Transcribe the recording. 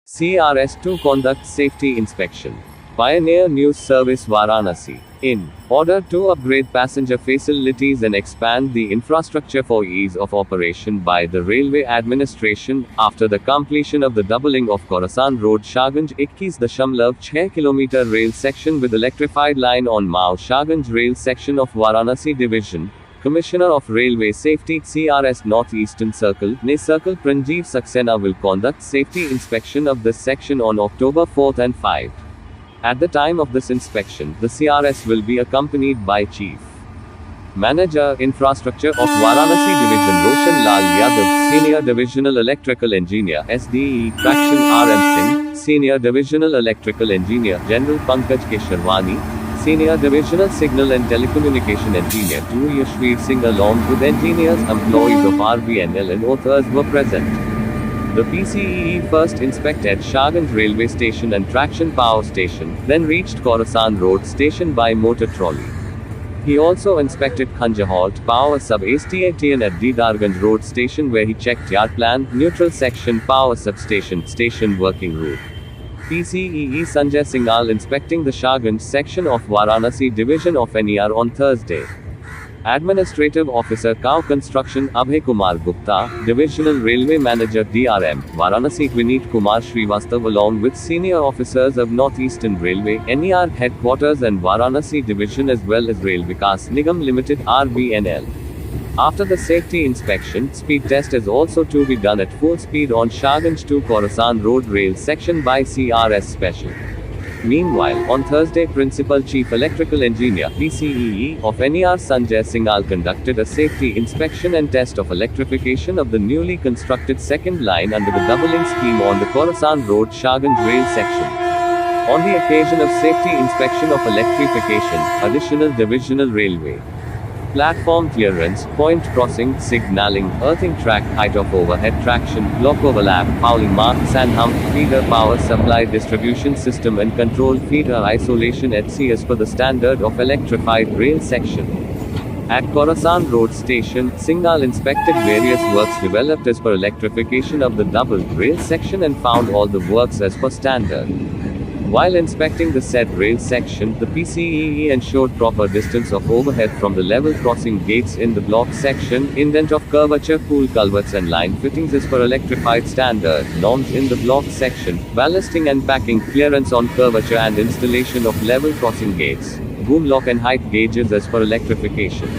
CRS2 conducts safety inspection. Pioneer News Service Varanasi. In order to upgrade passenger facilities and expand the infrastructure for ease of operation by the Railway Administration, after the completion of the doubling of Khorasan Road Shaganj 21.6 km rail section with electrified line on Mao Shaganj rail section of Varanasi Division, Commissioner of Railway Safety CRS Northeastern Circle, NE Circle Pranjeev Saxena will conduct safety inspection of this section on October 4 and 5. At the time of this inspection, the CRS will be accompanied by Chief Manager Infrastructure of Varanasi Division Roshan Lal Yadav, Senior Divisional Electrical Engineer SDE Traction RM Singh, Senior Divisional Electrical Engineer General Pankaj Kesharwani, Senior Divisional Signal and Telecommunication Engineer Du Yashveer Singh along with engineers, employees of RVNL and others were present. The PCEE first inspected Shaganj railway station and traction power station, then reached Khorasan Road station by motor trolley. He also inspected Khanjahalt power sub-station at Didarganj Road station where he checked yard plan, neutral section power substation, station working route. PCEE Sanjay Singhal inspecting the Shaganj section of Varanasi division of NER on Thursday. Administrative Officer Cow Construction Abhay Kumar Gupta, Divisional Railway Manager DRM, Varanasi Vineet Kumar Srivastav along with senior officers of Northeastern Railway, NER Headquarters and Varanasi Division as well as Rail Vikas Nigam Limited RVNL. After the safety inspection, speed test is also to be done at full speed on Shaganj to Khorasan Road rail section by CRS Special. Meanwhile, on Thursday Principal Chief Electrical Engineer PCEE of NER Sanjay Singhal conducted a safety inspection and test of electrification of the newly constructed second line under the doubling scheme on the Khorasan Road Shaganj rail section. On the occasion of safety inspection of electrification, additional divisional railway platform clearance, point crossing, signaling, earthing track, height of overhead traction, block overlap, fouling mark, sand hump, feeder power supply distribution system and control feeder isolation etc. as per the standard of electrified rail section. At Khorasan Road Station, Singhal inspected various works developed as per electrification of the doubled rail section and found all the works as per standard. While inspecting the said rail section, the PCEE ensured proper distance of overhead from the level crossing gates in the block section, indent of curvature, pool culverts and line fittings as per electrified standard norms in the block section, ballasting and packing clearance on curvature and installation of level crossing gates, boom lock and height gauges as per electrification.